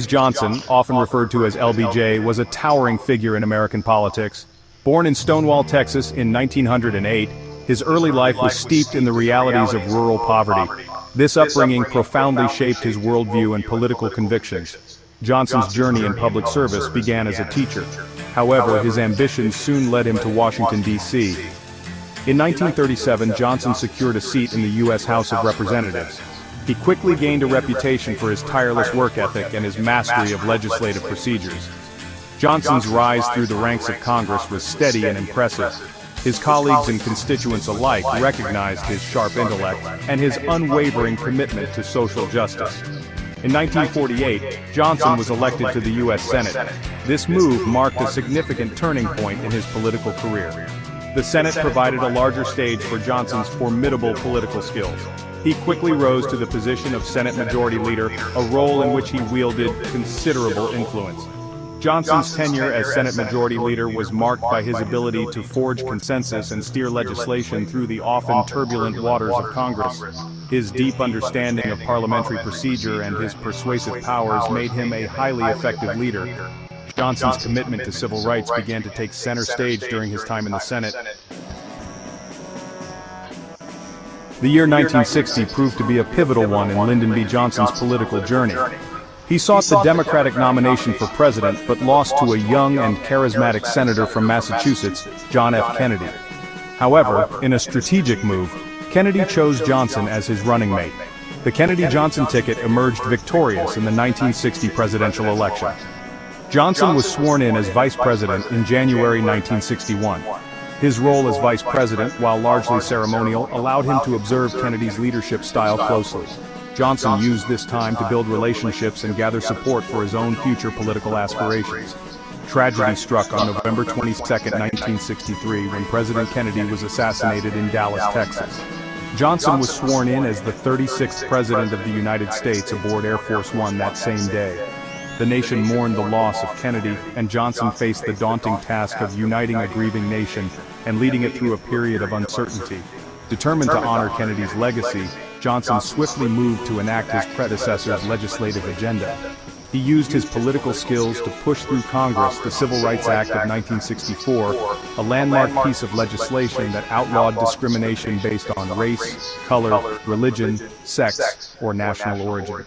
Johnson, often referred to as LBJ, was a towering figure in American politics. Born in Stonewall, Texas in 1908, his early life was steeped in the realities of rural poverty. This upbringing profoundly shaped his worldview and political convictions. Johnson's journey in public service began as a teacher. However, his ambitions soon led him to Washington, D.C. In 1937, Johnson secured a seat in the U.S. House of Representatives. He quickly gained a reputation for his tireless work ethic and his mastery of legislative procedures. Johnson's rise through the ranks of Congress was steady and impressive. His colleagues and constituents alike recognized his sharp intellect and his unwavering commitment to social justice. In 1948, Johnson was elected to the U.S. Senate. This move marked a significant turning point in his political career. The Senate provided a larger stage for Johnson's formidable political skills. He quickly rose to the position of Senate Majority Leader, a role in which he wielded considerable influence. Johnson's tenure as Senate Majority Leader was marked by his ability to forge consensus and steer legislation through the often turbulent waters of Congress. His deep understanding of parliamentary procedure and his persuasive powers made him a highly effective leader. Johnson's commitment to civil rights began to take center stage during his time in the Senate. The year 1960 proved to be a pivotal one in Lyndon B. Johnson's political journey. He sought the Democratic nomination for president but lost to a young and charismatic senator from Massachusetts, John F. Kennedy. However, in a strategic move, Kennedy chose Johnson as his running mate. The Kennedy-Johnson ticket emerged victorious in the 1960 presidential election. Johnson was sworn in as vice president in January 1961. His role as vice president, while largely ceremonial, allowed him to observe Kennedy's leadership style closely. Johnson used this time to build relationships and gather support for his own future political aspirations. Tragedy struck on November 22, 1963, when President Kennedy was assassinated in Dallas, Texas. Johnson was sworn in as the 36th President of the United States aboard Air Force One that same day. The nation mourned the loss of Kennedy, and Johnson faced the daunting task of uniting a grieving nation and leading it through a period of uncertainty. Determined to honor Kennedy's legacy, Johnson swiftly moved to enact his predecessor's legislative agenda. He used his political skills to push through Congress the Civil Rights Act of 1964, a landmark piece of legislation that outlawed discrimination based on race, color, religion, sex, or national origin.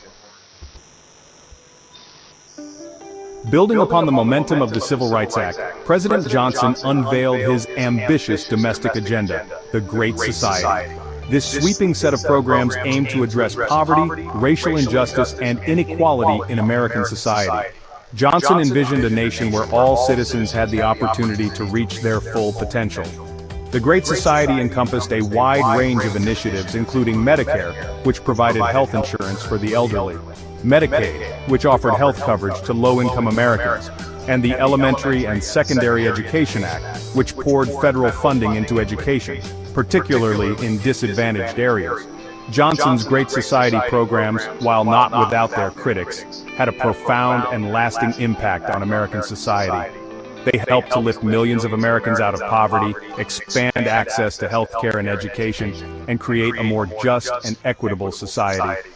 Building upon the momentum of the Civil Rights Act, President Johnson unveiled his ambitious domestic agenda, the Great Society. This sweeping set of programs aimed to address poverty, racial injustice, and inequality in American society. Johnson envisioned a nation where all citizens had the opportunity to reach their full potential. The Great Society encompassed a wide range of initiatives, including Medicare, which provided health insurance for the elderly, Medicaid, which offered health coverage to low-income Americans, and the Elementary and Secondary Education Act, which poured federal funding into education, particularly in disadvantaged areas. Johnson's Great Society programs, while not without their critics, had a profound and lasting impact on American society. They helped to lift millions of Americans out of poverty, expand access to health care and education, and create a more just and equitable society.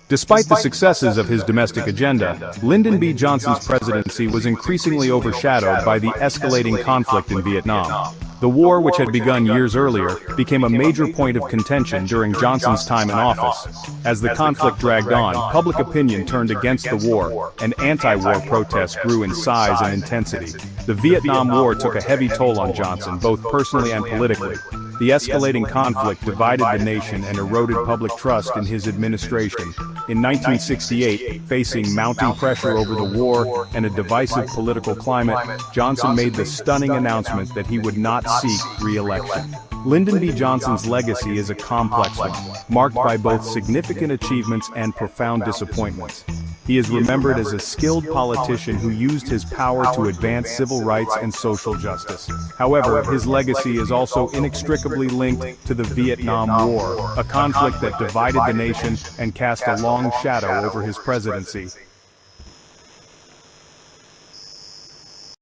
Despite the successes of his domestic agenda, Lyndon B. Johnson's presidency was increasingly overshadowed by the escalating conflict in Vietnam. The war, which had begun years earlier, became a major point of contention during Johnson's time in office. As the conflict dragged on, public opinion turned against the war, and anti-war protests grew in size and intensity. The Vietnam War took a heavy toll on Johnson, both personally and politically. The escalating conflict divided the nation and eroded public trust in his administration. In 1968, facing mounting pressure over the war and a divisive political climate, Johnson made the stunning announcement that he would not seek re-election. Lyndon B. Johnson's legacy is a complex one, marked by both significant achievements and profound disappointments. He is remembered as a skilled politician who used his power to advance civil rights and social justice. However, his legacy is also inextricably linked to the Vietnam War, a conflict that divided the nation and cast a long shadow over his presidency.